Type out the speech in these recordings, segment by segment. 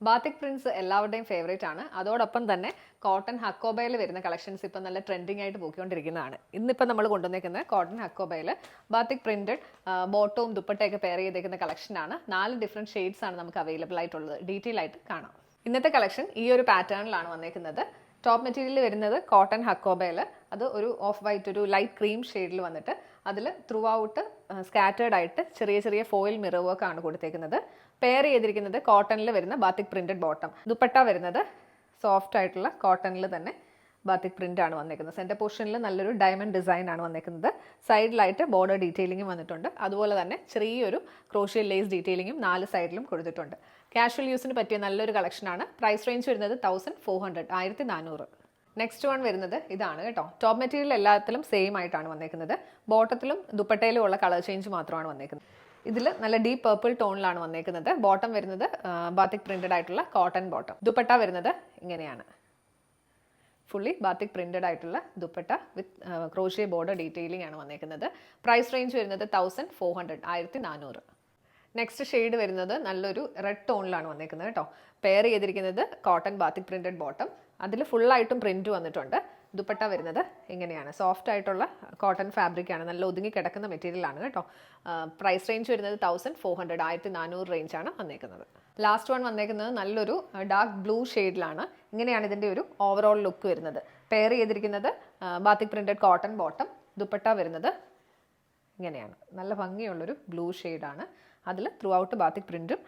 Batik prints എല്ലാവരുടെയും favourite ആണ്. അതോടൊപ്പം തന്നെ കോട്ടൺ ഹക്കോബയിൽ വരുന്ന കളക്ഷൻസ് ഇപ്പം നല്ല ട്രെൻഡിങ് ആയിട്ട് പോയിക്കൊണ്ടിരിക്കുന്നതാണ്. ഇന്നിപ്പോൾ നമ്മൾ കൊണ്ടുവന്നേക്കുന്നത് കോട്ടൺ ഹക്കോബയിൽ ബാത്തിക് പ്രിന്റഡ് ബോട്ടവും ദുപ്പട്ടയൊക്കെ പെയർ ചെയ്തേക്കുന്ന കളക്ഷനാണ്. 4 ഡിഫറെൻറ്റ് ഷെയ്ഡ്സ് ആണ് നമുക്ക് അവൈലബിൾ ആയിട്ടുള്ളത്. ഡീറ്റെയിൽ ആയിട്ട് കാണാം. ഇന്നത്തെ കളക്ഷൻ ഈ ഒരു പാറ്റേണിലാണ് വന്നേക്കുന്നത്. ടോപ്പ് മെറ്റീരിയൽ വരുന്നത് കോട്ടൺ ഹക്കോബയിൽ, അത് ഒരു ഓഫ് വൈറ്റ് ഒരു ലൈറ്റ് ക്രീം ഷെയ്ഡിൽ വന്നിട്ട് അതിൽ ത്രൂ ഔട്ട് സ്കാറ്റേർഡ് ആയിട്ട് ചെറിയ ചെറിയ ഫോയിൽ മിറർ വർക്ക് ആണ് കൊടുത്തേക്കുന്നത്. പെയർ ചെയ്തിരിക്കുന്നത് കോട്ടണിൽ വരുന്ന ബാത്തിക് പ്രിന്റഡ് ബോട്ടം. ദുപ്പട്ട വരുന്നത് സോഫ്റ്റ് ആയിട്ടുള്ള കോട്ടണിൽ തന്നെ ബാത്തിക് പ്രിന്റ് ആണ് വന്നേക്കുന്നത്. സെൻറ്റർ പോർഷനിൽ നല്ലൊരു ഡയമണ്ട് ഡിസൈൻ ആണ് വന്നേക്കുന്നത്. സൈഡിലായിട്ട് ബോർഡർ ഡീറ്റെയിലിംഗും വന്നിട്ടുണ്ട്. അതുപോലെ തന്നെ ചെറിയൊരു ക്രോഷ്യൽ ലേസ് ഡീറ്റെയിലിംഗും 4 സൈഡിലും കൊടുത്തിട്ടുണ്ട്. കാഷ്വൽ യൂസിന് പറ്റിയ നല്ലൊരു കളക്ഷനാണ്. പ്രൈസ് റേഞ്ച് വരുന്നത് 1400 1400. നെക്സ്റ്റ് വൺ വരുന്നത് ഇതാണ് കേട്ടോ. ടോപ്പ് മെറ്റീരിയൽ എല്ലാത്തിലും സെയിം ആയിട്ടാണ് വന്നേക്കുന്നത്. ബോട്ടത്തിലും ദുപ്പട്ടയിലും ഉള്ള കളർ ചേഞ്ച് മാത്രമാണ് വന്നേക്കുന്നത്. ഇതിൽ നല്ല ഡീപ്പ് പർപ്പിൾ ടോണിലാണ് വന്നേക്കുന്നത്. ബോട്ടം വരുന്നത് ബാത്തിക് പ്രിന്റഡ് ആയിട്ടുള്ള കോട്ടൺ ബോട്ടം. ദുപ്പട്ട വരുന്നത് ഇങ്ങനെയാണ്. ഫുള്ളി ബാത്തിക് പ്രിന്റഡ് ആയിട്ടുള്ള ദുപ്പട്ട വിത്ത് ക്രോഷ്യ ബോർഡർ ഡീറ്റെയിലിംഗ് ആണ് വന്നേക്കുന്നത്. പ്രൈസ് റേഞ്ച് വരുന്നത് 1400 1400. നെക്സ്റ്റ് ഷെയ്ഡ് വരുന്നത് നല്ലൊരു റെഡ് ടോണിലാണ് വന്നേക്കുന്നത് കേട്ടോ. പെയർ ചെയ്തിരിക്കുന്നത് കോട്ടൺ ബാത്തിക് പ്രിന്റഡ് ബോട്ടം. അതിൽ ഫുള്ളായിട്ടും പ്രിന്റ് വന്നിട്ടുണ്ട്. ദുപ്പട്ട വരുന്നത് ഇങ്ങനെയാണ്. സോഫ്റ്റ് ആയിട്ടുള്ള കോട്ടൺ ഫാബ്രിക് ആണ്. നല്ല ഒതുങ്ങി കിടക്കുന്ന മെറ്റീരിയൽ ആണ് കേട്ടോ. പ്രൈസ് റേഞ്ച് വരുന്നത് 1400 1400 റേഞ്ചാണ് വന്നേക്കുന്നത്. ലാസ്റ്റ് വൺ വന്നേക്കുന്നത് നല്ലൊരു ഡാർക്ക് ബ്ലൂ ഷെയ്ഡിലാണ്. ഇങ്ങനെയാണ് ഇതിൻ്റെ ഒരു ഓവറോൾ ലുക്ക് വരുന്നത്. പെയർ ചെയ്തിരിക്കുന്നത് batik printed cotton bottom. Dupatta വരുന്നത് ഇങ്ങനെയാണ്. നല്ല ഭംഗിയുള്ളൊരു ബ്ലൂ ഷെയ്ഡാണ്. അതിൽ ത്രൂ ഔട്ട് ബാത്തിക് പ്രിന്റും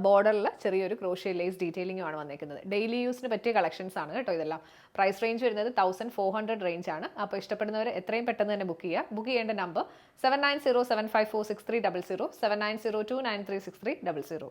ബോർഡറിൽ ചെറിയൊരു ക്രോഷ്യ ലേസ് ഡീറ്റെയിലിംഗും ആണ് വന്നേക്കുന്നത്. ഡെയിലി യൂസിന് പറ്റിയ കളക്ഷൻസ് ആണ് കേട്ടോ ഇതെല്ലാം. പ്രൈസ് റേഞ്ച് വരുന്നത് 1400 റേഞ്ച് ആണ്. അപ്പോൾ ഇഷ്ടപ്പെടുന്നവർ എത്രയും പെട്ടെന്ന് തന്നെ ബുക്ക് ചെയ്യുക. ബുക്ക് ചെയ്യേണ്ട നമ്പർ 7907546300 7902936300.